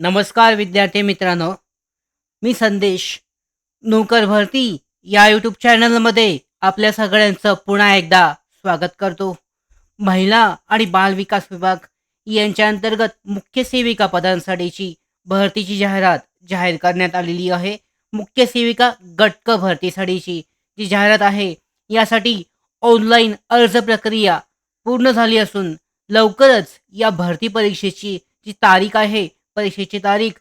नमस्कार विद्यार्थी मित्रांनो, मी संदेश. नोकर भरती या यूट्यूब चॅनलमध्ये आपल्या सगळ्यांचं पुन्हा एकदा स्वागत करतो. महिला आणि बालविकास विभाग यांच्या अंतर्गत मुख्य सेविका पदांसाठीची भरतीची जाहिरात जाहीर करण्यात आलेली आहे. मुख्य सेविका गट क भरतीसाठीची जी जाहिरात आहे, यासाठी ऑनलाईन अर्ज प्रक्रिया पूर्ण झाली असून लवकरच या भरती परीक्षेची जी तारीख आहे, परीक्षेची तारीख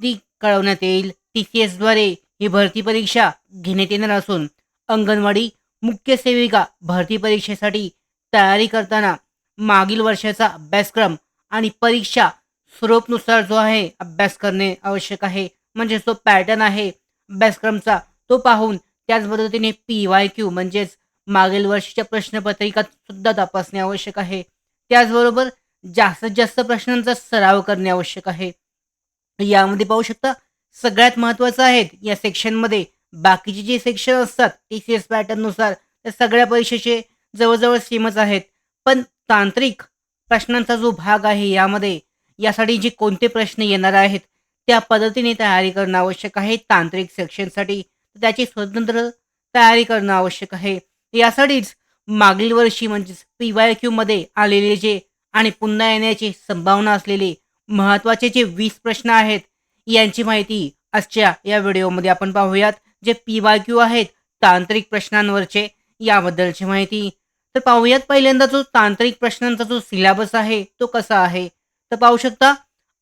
ती कळवण्यात येईल. TCSद्वारे ही भरती परीक्षा घेण्यात येणार असून अंगणवाडी मुख्य सेविका भरती परीक्षेसाठी तयारी करताना मागील वर्षाचा अभ्यासक्रम आणि परीक्षा स्वरूपनुसार जो आहे अभ्यास करणे आवश्यक आहे. म्हणजे जो पॅटर्न आहे अभ्यासक्रमचा तो पाहून त्याच पद्धतीने PYQ म्हणजेच मागील वर्षीच्या प्रश्नपत्रिका सुद्धा तपासणे आवश्यक आहे. त्याचबरोबर जास्तीत जास्त प्रश्नांचा सराव करणे आवश्यक आहे. यामध्ये पाहू शकता सगळ्यात महत्त्वाचं आहे या सेक्शनमध्ये बाकीचे जे सेक्शन असतात TCS पॅटर्ननुसार त्या सगळ्या परीक्षेचे जवळजवळ सेमच आहेत. पण तांत्रिक प्रश्नांचा जो भाग आहे यासाठी जे कोणते प्रश्न येणार आहेत त्या पद्धतीने तयारी करणं आवश्यक आहे. तांत्रिक सेक्शनसाठी त्याची स्वतंत्र तयारी करणं आवश्यक आहे. यासाठीच मागील वर्षी म्हणजेच PYQमध्ये आलेले जे आणि पुन्हा येण्याची संभावना असलेले महत्त्वाचे जे 20 प्रश्न आहेत यांची माहिती आजच्या या व्हिडिओमध्ये आपण पाहूयात. जे PYQ आहेत तांत्रिक प्रश्नांवरचे याबद्दलची माहिती. तर पाहूयात पहिल्यांदा जो तांत्रिक प्रश्नांचा जो सिलेबस आहे तो कसा आहे. तर पाहू शकता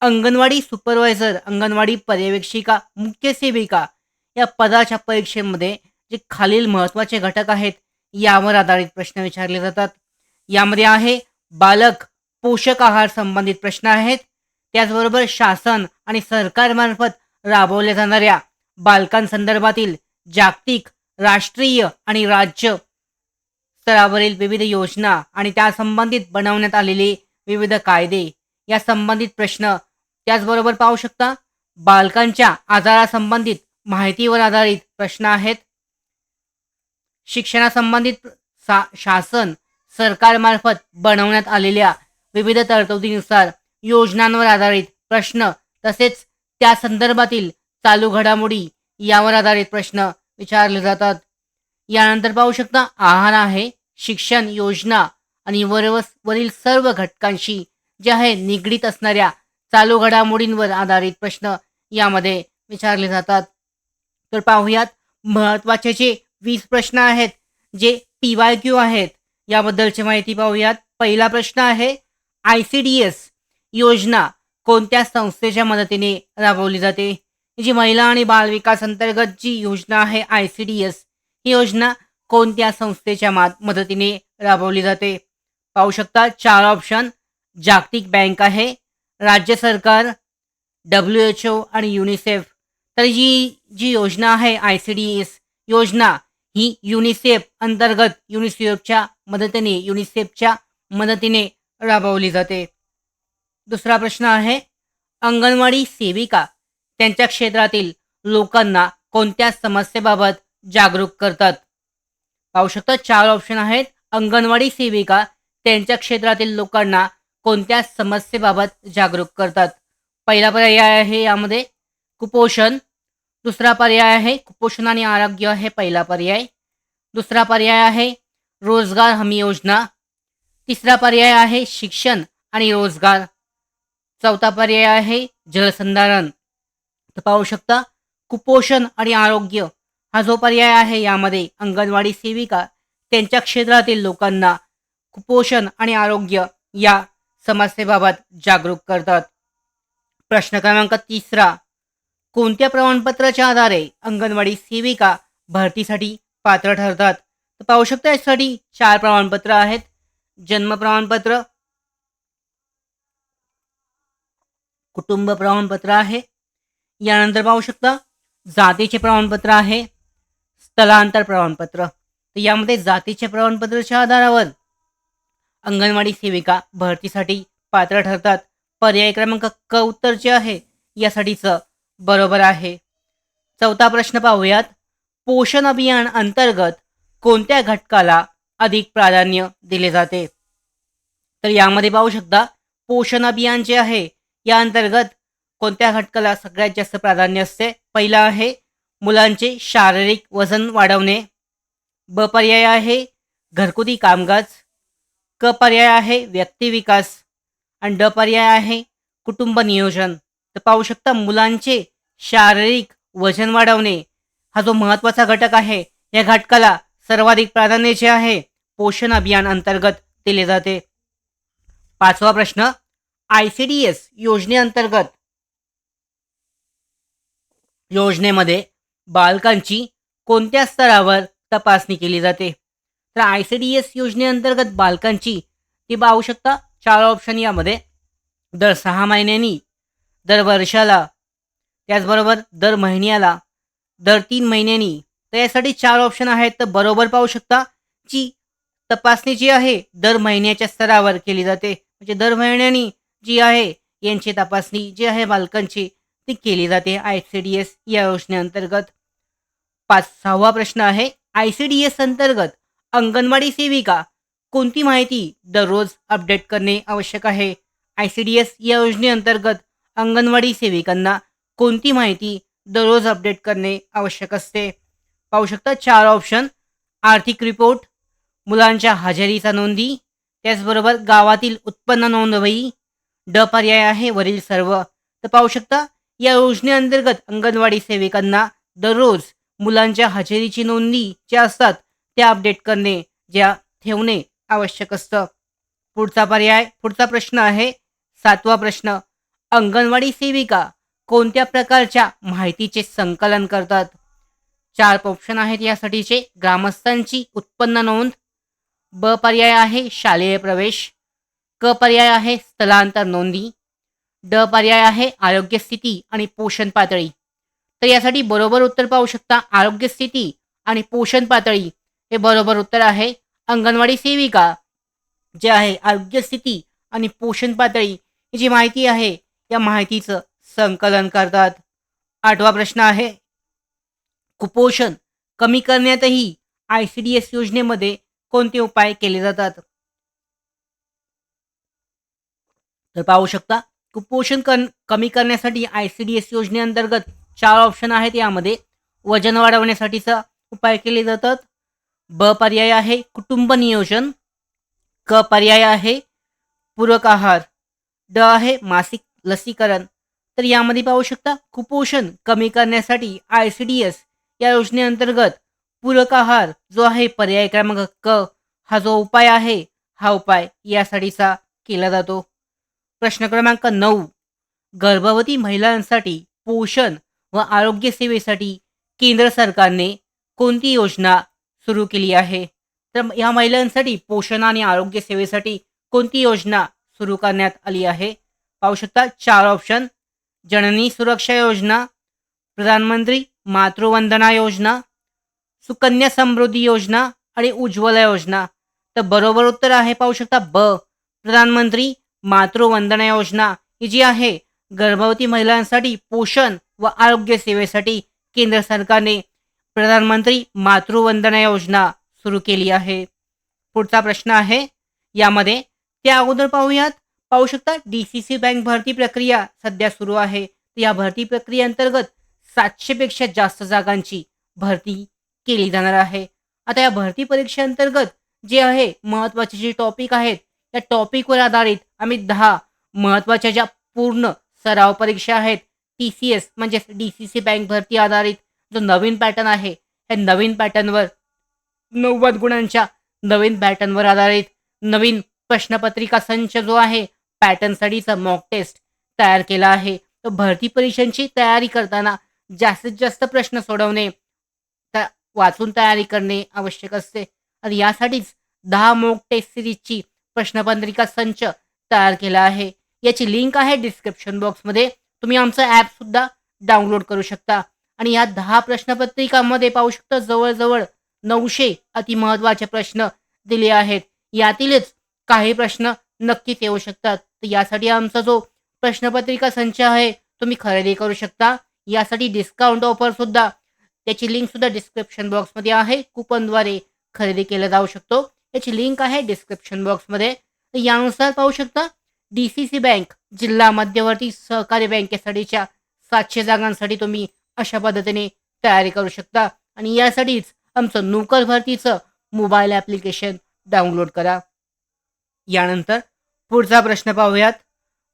अंगणवाडी सुपरवायझर, अंगणवाडी पर्यवेक्षिका, मुख्य सेविका या पदाच्या परीक्षेमध्ये जे खालील महत्त्वाचे घटक आहेत यावर आधारित प्रश्न विचारले जातात. यामध्ये आहे बालक पोषक आहार संबंधित प्रश्न आहेत. त्याचबरोबर शासन आणि सरकारमार्फत राबवल्या जाणाऱ्या बालकांसंदर्भातील जागतिक, राष्ट्रीय आणि राज्य स्तरावरील विविध योजना आणि त्या संबंधित बनवण्यात आलेले विविध कायदे या संबंधित प्रश्न. त्याचबरोबर पाहू शकता बालकांच्या आजारासंबंधित माहितीवर आधारित प्रश्न आहेत. शिक्षणासंबंधित शासन सरकारमार्फत बनवण्यात आलेल्या विविध तरतुदीनुसार योजनांवर आधारित प्रश्न तसेच त्या संदर्भातील चालू घडामोडी यावर आधारित प्रश्न विचारले जातात. यानंतर पाहू शकता आहार आहे, शिक्षण योजना आणि वरील सर्व घटकांशी जे आहे निगडीत असणाऱ्या चालू घडामोडींवर आधारित प्रश्न यामध्ये विचारले जातात. तर पाहूयात महत्त्वाचे जे 20 प्रश्न आहेत जे PYQ आहेत याबद्दलची माहिती पाहूयात. पहिला प्रश्न आहे ICDS योजना कोणत्या संस्थेच्या मदतीने राबवली जाते. जी महिला आणि बाल विकास अंतर्गत जी योजना आहे ICDS ही योजना कोणत्या संस्थेच्या मदतीने राबवली जाते. पाहू शकता 4 ऑप्शन. जागतिक बँक आहे, राज्य सरकार, WHO आणि युनिसेफ. तर जी जी योजना आहे ICDS योजना ही युनिसेफच्या मदतीने राबवली जाते. दुसरा प्रश्न आहे अंगणवाडी सेविका त्यांच्या क्षेत्रातील लोकांना कोणत्या समस्येबाबत जागरूक करतात. पाहू शकता 4 ऑप्शन आहेत. अंगणवाडी सेविका त्यांच्या क्षेत्रातील लोकांना कोणत्या समस्येबाबत जागरूक करतात. पहिला पर्याय आहे यामध्ये कुपोषण. दुसरा पर्याय आहे कुपोषण आणि आरोग्य आहे पहिला पर्याय. दुसरा पर्याय आहे रोजगार हमी योजना. तिसरा पर्याय आहे शिक्षण आणि रोजगार. चौथा पर्याय आहे जलसंधारण. तर पाहू शकता कुपोषण आणि आरोग्य हा जो पर्याय आहे यामध्ये अंगणवाडी सेविका त्यांच्या क्षेत्रातील लोकांना कुपोषण आणि आरोग्य या समस्येबाबत जागरूक करतात. प्रश्न क्रमांक 3 कोणत्या प्रमाणपत्राच्या आधारे अंगणवाडी सेविका भरतीसाठी पात्र ठरतात. तर पाहू शकता यासाठी 4 प्रमाणपत्र आहेत. जन्म प्रमाणपत्र, कुटुंब प्रमाणपत्र आहे. यानंतर पाहू शकता जातीचे प्रमाणपत्र आहे, स्थलांतर प्रमाणपत्र. तर यामध्ये जातीच्या प्रमाणपत्राच्या आधारावर अंगणवाडी सेविका भरतीसाठी पात्र ठरतात. पर्याय क्रमांक क उत्तर जे आहे यासाठीचं बरोबर आहे. चौथा प्रश्न पाहूयात. पोषण अभियान अंतर्गत कोणत्या घटकाला अधिक प्राधान्य दिले जाते. तर यामध्ये पाहू शकता पोषण अभियान जे आहे या अंतर्गत कोणत्या घटकाला सगळ्यात जास्त प्राधान्य असते? पहिला आहे मुलांचे शारीरिक वजन वाढवणे. ब पर्याय आहे घरगुती कामकाज. क पर्याय आहे व्यक्ती विकास आणि ड पर्याय आहे कुटुंब नियोजन. तर पाहू शकता मुलांचे शारीरिक वजन वाढवणे हा जो महत्त्वाचा घटक आहे, या घटकाला सर्वाधिक प्राधान्य जे आहे पोषण अभियान अंतर्गत दिले जाते. 5वा प्रश्न, ICDS योजनेअंतर्गत योजनेमध्ये बालकांची कोणत्या स्तरावर तपासणी केली जाते? तर ICDS योजनेअंतर्गत बालकांची ती पाहू शकता 4 ऑप्शन यामध्ये. दर 6 महिन्यांनी, दर वर्षाला, त्याचबरोबर दर महिन्याला, दर 3 महिन्यांनी. तर यासाठी 4 ऑप्शन आहेत. तर बरोबर पाहू शकता जी तपासणी जी आहे दर महिन्याच्या स्तरावर केली जाते. म्हणजे दर महिन्यानी जी आहे यांची तपासणी जी आहे बालकांची ती केली जाते ICDS या योजनेअंतर्गत. 6वा प्रश्न आहे, ICDS अंतर्गत अंगणवाडी सेविका कोणती माहिती दररोज अपडेट करणे आवश्यक आहे? ICDS या योजनेअंतर्गत अंगणवाडी सेविकांना कोणती माहिती दररोज अपडेट करणे आवश्यक असते? पाहू शकता 4 ऑप्शन. आर्थिक रिपोर्ट, मुलांच्या हजेरीचा नोंदी, त्याचबरोबर गावातील उत्पन्न नोंदवही. ड पर्याय आहे वरील सर्व. तर पाहू शकता या योजनेअंतर्गत अंगणवाडी सेविकांना दररोज मुलांच्या हजेरीची नोंदी ज्या असतात त्या अपडेट करणे, ज्या ठेवणे आवश्यक असतं. पुढचा प्रश्न आहे 7वा प्रश्न, अंगणवाडी सेविका कोणत्या प्रकारच्या माहितीचे संकलन करतात? 4 ऑप्शन आहेत यासाठीचे. ग्रामस्थांची उत्पन्न नोंद, ब पर्याय आहे शालेय प्रवेश, क पर्याय आहे स्थलांतर नोंदी, ड पर्याय आहे आरोग्य स्थिती आणि पोषण पातळी. तर यासाठी बरोबर उत्तर पाहू शकता आरोग्य स्थिती आणि पोषण पातळी हे बरोबर उत्तर आहे. अंगणवाडी सेविका जे आहे आरोग्य स्थिती आणि पोषण पातळी ही जी माहिती आहे या माहितीचं संकलन करतात. 8वा प्रश्न आहे, कुपोषण कमी करण्यातही ICDS योजनेमध्ये कोणते उपाय केले जातात? तर पाहू शकता कुपोषण कमी करण्यासाठी ICDS योजनेअंतर्गत 4 ऑप्शन आहेत यामध्ये. वजन वाढवण्यासाठीचा उपाय केले जातात. ब पर्याय आहे कुटुंब नियोजन, क पर्याय आहे पूरक आहार, ड आहे मासिक लसीकरण. तर यामध्ये पाहू शकता कुपोषण कमी करण्यासाठी ICDS या योजनेअंतर्गत पूरक आहार जो आहे पर्याय क्रमांक क हा जो उपाय आहे हा उपाय यासाठीचा केला जातो. प्रश्न क्रमांक 9, गर्भवती महिलांसाठी पोषण व आरोग्य सेवेसाठी केंद्र सरकारने कोणती योजना सुरू केली आहे? तर या महिलांसाठी पोषण आणि आरोग्य सेवेसाठी कोणती योजना सुरू करण्यात आली आहे? पाहू शकता 4 ऑप्शन. जननी सुरक्षा योजना, प्रधानमंत्री मातृवंदना योजना, सुकन्या समृद्धी योजना आणि उज्ज्वला योजना. तर बरोबर उत्तर आहे पाहू शकता ब प्रधानमंत्री मातृवंदना योजना ही जी आहे गर्भवती महिलांसाठी पोषण व आरोग्य सेवेसाठी केंद्र सरकारने प्रधानमंत्री मातृवंदना योजना सुरू केली आहे. पुढचा प्रश्न आहे यामध्ये त्या अगोदर पाहू शकता DCC बँक भरती प्रक्रिया सध्या सुरू आहे. या भरती प्रक्रियेअंतर्गत 700 पेक्षा जास्त जागांची भरती केली जाणार आहे. आता या भरती परीक्षेअंतर्गत जे आहे महत्त्वाचे जे टॉपिक आहेत त्या टॉपिकवर आधारित आम्ही 10 महत्त्वाच्या ज्या पूर्ण सराव परीक्षा आहेत TCS म्हणजेच DCC बँक भरती आधारित जो नवीन पॅटर्न आहे या नवीन पॅटर्नवर 90 गुणांच्या नवीन पॅटर्नवर आधारित नवीन प्रश्नपत्रिका संच जो आहे पॅटर्न स्टडीचा मॉक टेस्ट तयार केला आहे. तर भरती परीक्षांची तयारी करताना जास्तीत जास्त प्रश्न सोडवणे, वाचून तयारी करणे आवश्यक असते. आणि यासाठीच 10 मॉक टेस्ट सिरीजची प्रश्नपत्रिका संच तयार केला आहे. याची लिंक आहे डिस्क्रिप्शन बॉक्समध्ये. तुम्ही आमचं ॲपसुद्धा डाउनलोड करू शकता. आणि या 10 प्रश्नपत्रिकांमध्ये पाहू शकता जवळजवळ 900 अतिमहत्त्वाचे प्रश्न दिले आहेत. यातीलच काही प्रश्न नक्कीच येऊ शकतात. तर यासाठी आमचा जो प्रश्नपत्रिका संच आहे तुम्ही खरेदी करू शकता. यासाठी डिस्काउंट ऑफरसुद्धा त्याची लिंकसुद्धा डिस्क्रिप्शन बॉक्समध्ये आहे. कुपनद्वारे खरेदी केला जाऊ शकतो. याची लिंक आहे डिस्क्रिप्शन बॉक्समध्ये. तर यानुसार पाहू शकता DCC बँक जिल्हा मध्यवर्ती सहकारी बँकेसाठीच्या 700 जागांसाठी तुम्ही अशा पद्धतीने तयारी करू शकता आणि यासाठीच आमचं नोकर भरतीचं मोबाईल ॲप्लिकेशन डाउनलोड करा. यानंतर पुढचा प्रश्न पाहूयात.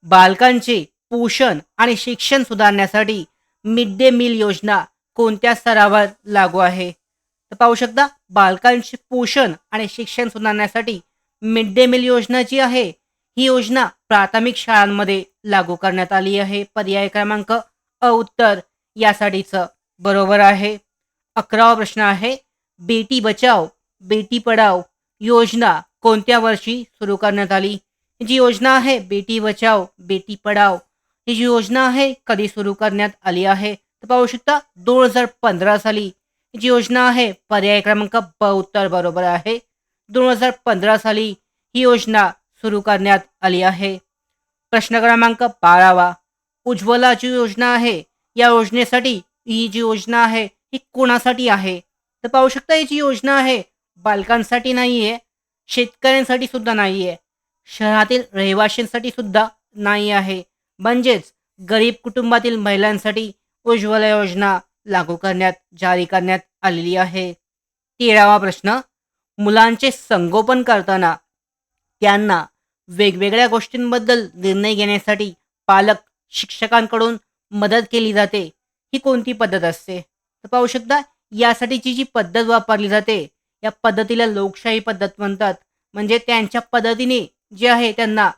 बालकांचे पोषण आणि शिक्षण सुधारण्यासाठी मिड डे मील योजना कोणत्या स्तरावर लागू आहे? तर पाहू शकता, बालकांचे पोषण आणि शिक्षण सुधारण्यासाठी मिड डे मील योजना जी आहे, ही योजना प्राथमिक शाळांमध्ये लागू करण्यात आली आहे. पर्याय क्रमांक उत्तर यासाठीचं बरोबर आहे. 11वा प्रश्न आहे. बेटी बचाव बेटी पढाव योजना कोणत्या वर्षी सुरू करण्यात आली? जी योजना आहे बेटी बचाव बेटी पढाव, ही जी योजना आहे कधी सुरू करण्यात आली आहे? तर पाहू शकता 2015 साली ही जी योजना आहे. पर्याय क्रमांक ब उत्तर बरोबर आहे. 2015 साली ही योजना सुरू करण्यात आली आहे. प्रश्न क्रमांक 12वा. उज्ज्वला जी योजना आहे, या योजनेसाठी ही जी योजना आहे ही कोणासाठी आहे? तर पाहू शकता ही जी योजना आहे बालकांसाठी नाही आहे, शेतकऱ्यांसाठी सुद्धा नाही आहे, शहरातील रहिवाशांसाठी सुद्धा नाही आहे. म्हणजेच गरीब कुटुंबातील महिलांसाठी उज्ज्वला योजना जारी करण्यात आलेली आहे. 13वा प्रश्न. मुलांचे संगोपन करताना त्यांना वेगवेगळ्या गोष्टींबद्दल निर्णय घेण्यासाठी पालक शिक्षकांकडून मदत केली जाते. ही कोणती पद्धत असते? तर पाहू शकता, यासाठीची जी पद्धत वापरली जाते या पद्धतीला लोकशाही पद्धत म्हणतात. म्हणजे त्यांच्या पद्धतीने जे आहे त्यांना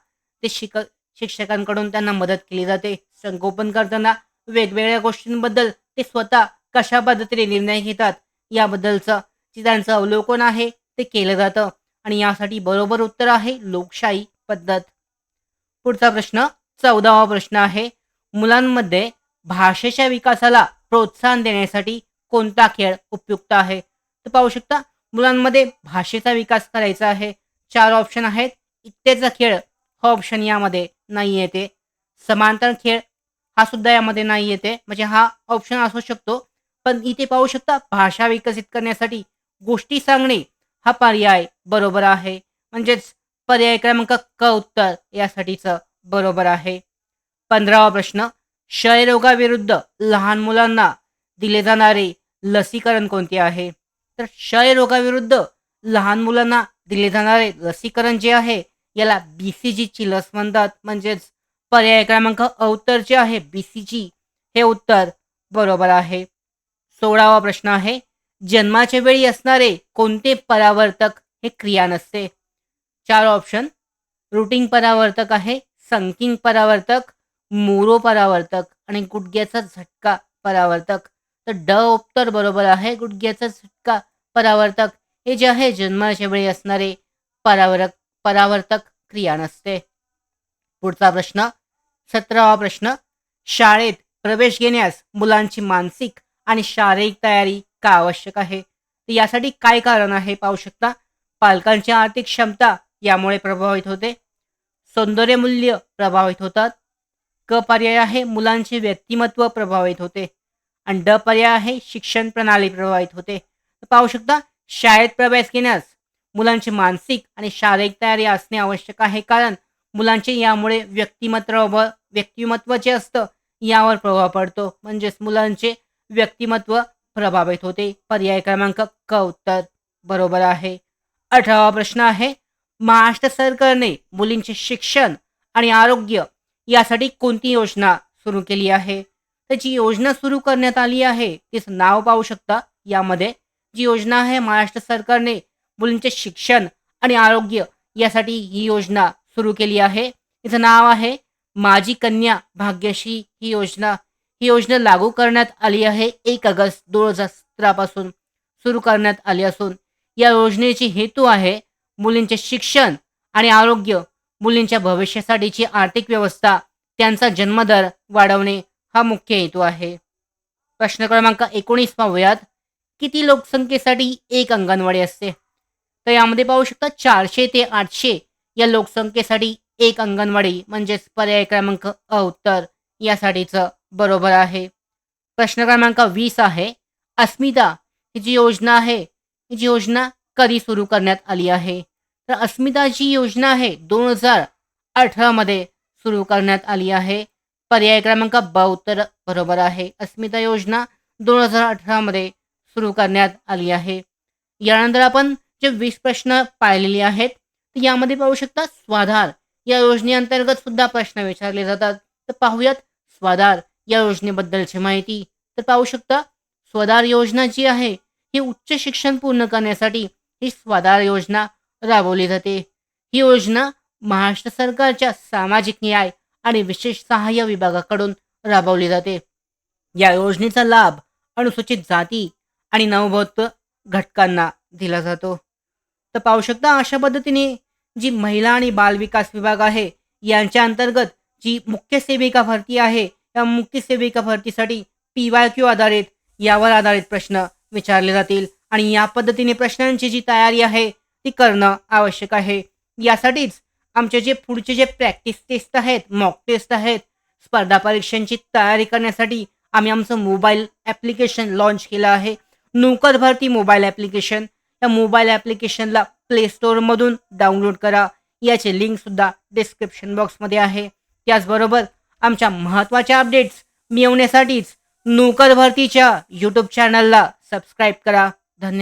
ते शिक्षकांकडून त्यांना मदत केली जाते. संगोपन करताना वेगवेगळ्या गोष्टींबद्दल ते स्वतः कशा पद्धतीने निर्णय घेतात याबद्दलचं जे त्यांचं अवलोकन आहे ते केलं जातं आणि यासाठी बरोबर उत्तर आहे लोकशाही पद्धत. पुढचा प्रश्न 14वा प्रश्न आहे. मुलांमध्ये भाषेच्या विकासाला प्रोत्साहन देण्यासाठी कोणता खेळ उपयुक्त आहे? तर पाहू शकता, मुलांमध्ये भाषेचा विकास करायचा आहे. 4 ऑप्शन आहेत. इत्तेचा खेळ हा ऑप्शन यामध्ये नाही येते. समांतर खेळ हा सुद्धा यामध्ये नाही येते, म्हणजे हा ऑप्शन असू शकतो. पण इथे पाहू शकता, भाषा विकसित करण्यासाठी गोष्टी सांगणे हा पर्याय बरोबर आहे. म्हणजेच पर्याय क्रमांक क उत्तर यासाठीचं बरोबर आहे. 15वा प्रश्न. क्षयरोगाविरुद्ध लहान मुलांना दिले जाणारे लसीकरण कोणते आहे? तर क्षयरोगाविरुद्ध लहान मुलांना दिले जाणारे लसीकरण जे आहे याला BCG ची लस म्हणतात. म्हणजेच पर्याय क्रमांक उत्तर जे आहे BCG हे उत्तर बरोबर आहे. 16वा प्रश्न आहे. जन्माच्या वेळी असणारे कोणते परावर्तक हे क्रिया नसते? 4 ऑप्शन. रूटिंग परावर्तक आहे, संकिंग परावर्तक, मोरो परावर्तक आणि गुडघ्याचा झटका परावर्तक. तर ड उत्तर बरोबर आहे. गुडघ्याचा झटका परावर्तक हे जे आहे जन्माच्या वेळी असणारे परावर्तक क्रिया नसते. पुढचा प्रश्न 17वा प्रश्न. शाळेत प्रवेश घेण्यास मुलांची मानसिक आणि शारीरिक तयारी का आवश्यक आहे? तर यासाठी काय कारण आहे? पाहू शकता, पालकांची आर्थिक क्षमता यामुळे प्रभावित होते, सौंदर्य मूल्य प्रभावित होतात, क पर्याय आहे मुलांचे व्यक्तिमत्व प्रभावित होते आणि ड पर्याय आहे शिक्षण प्रणाली प्रभावित होते. तर पाहू शकता, शाळेत प्रवेश घेण्यास मुलांची मानसिक आणि शारीरिक तयारी असणे आवश्यक आहे, कारण मुलांचे यामुळे व्यक्तिमत्व जे असतं यावर प्रभाव पडतो. म्हणजेच मुलांचे व्यक्तिमत्व प्रभावित होते. पर्याय क्रमांक क उत्तर बरोबर आहे. 18वा प्रश्न आहे. महाराष्ट्र सरकारने मुलींचे शिक्षण आणि आरोग्य यासाठी कोणती योजना सुरू केली आहे? त्याची योजना सुरू करण्यात आली आहे तिचं नाव पाहू शकता. यामध्ये जी योजना आहे महाराष्ट्र सरकारने मुलींचे शिक्षण आणि आरोग्य यासाठी ही योजना सुरू केली आहे. तिचं नाव आहे माझी कन्या भाग्यश्री. ही योजना लागू करण्यात आली आहे 1 ऑगस्ट 2017 पासून सुरू करण्यात आली असून या योजनेची हेतू आहे मुलींचे शिक्षण आणि आरोग्य, मुलींच्या भविष्यासाठीची आर्थिक व्यवस्था, त्यांचा जन्मदर वाढवणे हा मुख्य हेतू आहे. प्रश्न क्रमांक 19 पाहूयात. किती लोकसंख्येसाठी एक अंगणवाडी असते? तर यामध्ये पाहू शकता 400 ते 800 या लोकसंख्येसाठी एक अंगणवाडी, म्हणजेच पर्याय क्रमांक उत्तर यासाठीचं बरोबर आहे. प्रश्न क्रमांक 20 आहे. अस्मिता ही जी योजना आहे, ही जी योजना कधी सुरू करण्यात आली आहे? तर अस्मिता जी योजना आहे 2018 सुरू करण्यात आली आहे. पर्याय क्रमांक ब उत्तर बरोबर आहे. अस्मिता योजना 2018 सुरू करण्यात आली आहे. यानंतर आपण जे 20 प्रश्न पाहिलेले आहेत, तर यामध्ये पाहू शकता स्वाधार या योजनेअंतर्गत सुद्धा प्रश्न विचारले जातात. तर पाहूयात स्वाधार या योजनेबद्दलची माहिती. तर पाहू शकता स्वाधार योजना जी आहे ही उच्च शिक्षण पूर्ण करण्यासाठी ही स्वाधार योजना राबवली जाते. ही योजना महाराष्ट्र सरकारच्या सामाजिक न्याय आणि विशेष सहाय्य विभागाकडून राबवली जाते. या योजनेचा लाभ अनुसूचित जाती आणि नवबौद्ध घटकांना दिला जातो. तर पाहू शकता अशा पद्धतीने जी महिला आणि बालविकास विभाग आहे यांच्या अंतर्गत जी मुख्य सेविका भरती आहे, या मुख्य सेविका भरतीसाठी PYQ आधारित यावर आधारित प्रश्न विचारले जातील आणि या पद्धतीने प्रश्नांची जी तयारी आहे ती करणं आवश्यक आहे. यासाठीच आमचे जे पुढचे जे प्रॅक्टिस टेस्ट आहेत, मॉक टेस्ट आहेत, स्पर्धा परीक्षांची तयारी करण्यासाठी आम्ही आमचं मोबाईल ॲप्लिकेशन लॉन्च केलं आहे. नोकर भरती मोबाईल ॲप्लिकेशन. या मोबाईल ॲप्लिकेशनला प्ले स्टोअरमधून डाउनलोड करा. याचे लिंकसुद्धा डिस्क्रिप्शन बॉक्समध्ये आहे. त्याचबरोबर आमच्या महत्त्वाच्या अपडेट्स मिळवण्यासाठीच नोकर भरतीच्या यूट्यूब चॅनलला सबस्क्राईब करा. धन्यवाद.